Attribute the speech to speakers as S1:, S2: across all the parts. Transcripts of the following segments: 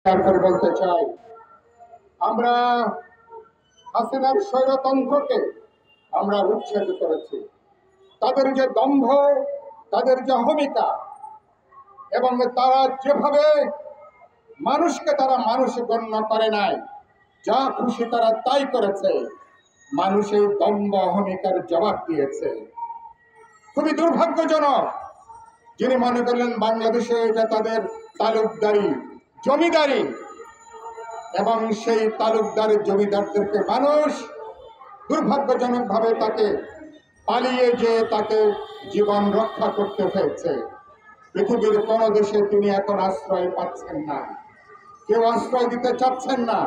S1: করে বলতে চাই, আমরা হাসিনার স্বৈরতন্ত্রকে আমরা উচ্ছেদ করেছি। তাদের যে দম্ভ, তাদের যে অহমিকা, এবং তারা যেভাবে মানুষকে তারা মানুষ গণ্য করে নাই, যা খুশি তারা তাই করেছে, মানুষের দম্ভ অহমিকার জবাব দিয়েছে। খুবই দুর্ভাগ্যজনক, যিনি মনে করলেন বাংলাদেশে এটা তাদের তালুকদারি, জমিদারি, এবং সেই তালুকদার জমিদারদেরকে মানুষ দুর্ভাগ্যজনকভাবে তাকে পালিয়ে যে তাকে জীবন রক্ষা করতে হয়েছে। পৃথিবীর কোন দেশে তিনি এখন আশ্রয় পাচ্ছেন না, কেউ আশ্রয় দিতে চাচ্ছেন না।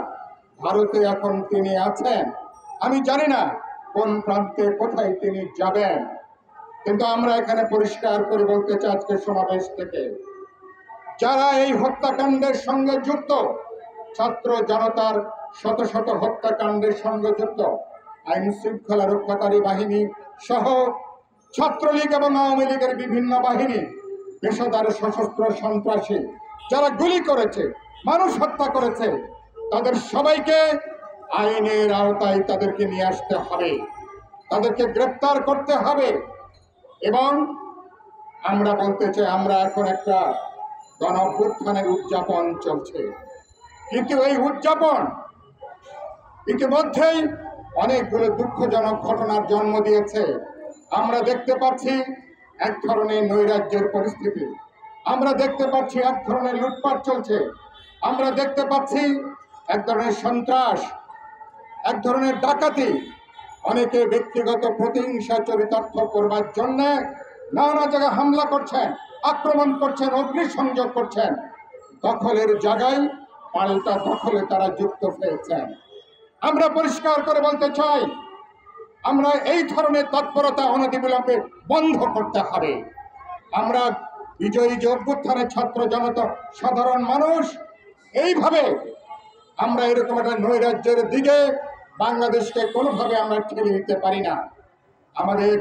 S1: ভারতে এখন তিনি আছেন, আমি জানি না কোন প্রান্তে কোথায় তিনি যাবেন, কিন্তু আমরা এখানে পরিষ্কার করে বলতে চাই আজকে সমাবেশ থেকে, যারা এই হত্যাকাণ্ডের সঙ্গে যুক্ত, ছাত্র জনতার শত শত হত্যাকাণ্ডের সঙ্গে যুক্ত আইন শৃঙ্খলা রক্ষাকারী বাহিনী সহ ছাত্রলীগ এবং আওয়ামী লীগের বিভিন্ন বাহিনী, পেশাদার সশস্ত্র সন্ত্রাসী যারা গুলি করেছে, মানুষ হত্যা করেছে, তাদের সবাইকে আইনের আওতায় তাদেরকে নিয়ে আসতে হবে, তাদেরকে গ্রেপ্তার করতে হবে। এবং আমরা বলতে চাই, আমরা এখন একটা গণঅভ্যুত্থানের উদযাপন চলছে, কিন্তু এই উদযাপন ইতিমধ্যেই অনেকগুলো দুঃখজনক ঘটনার জন্ম দিয়েছে। আমরা দেখতে পাচ্ছি এক ধরনের নৈরাজ্যের পরিস্থিতি, আমরা দেখতে পাচ্ছি এক ধরনের লুটপাট চলছে, আমরা দেখতে পাচ্ছি এক ধরনের সন্ত্রাস, এক ধরনের ডাকাতি। অনেকে ব্যক্তিগত প্রতিহিংসা চরিতার্থ করবার জন্য নানা জায়গায় হামলা করছেন, আক্রমণ করছেন, অগ্নিসংযোগ করছেন। দখলের জায়গায় পাল্টা দখলে তারা যুক্ত হয়েছেন। আমরা পরিষ্কার করে বলতে চাই, আমরা এই ধরনের তৎপরতা অনতিবিলম্বে বন্ধ করতে হবে। আমরা বিজয়ী যে অভ্যুত্থানের ছাত্র জনতা, সাধারণ মানুষ, এইভাবে আমরা এরকম একটা নৈরাজ্যের দিকে বাংলাদেশকে কোনোভাবে আমরা ঠেলে দিতে পারি না। আমাদের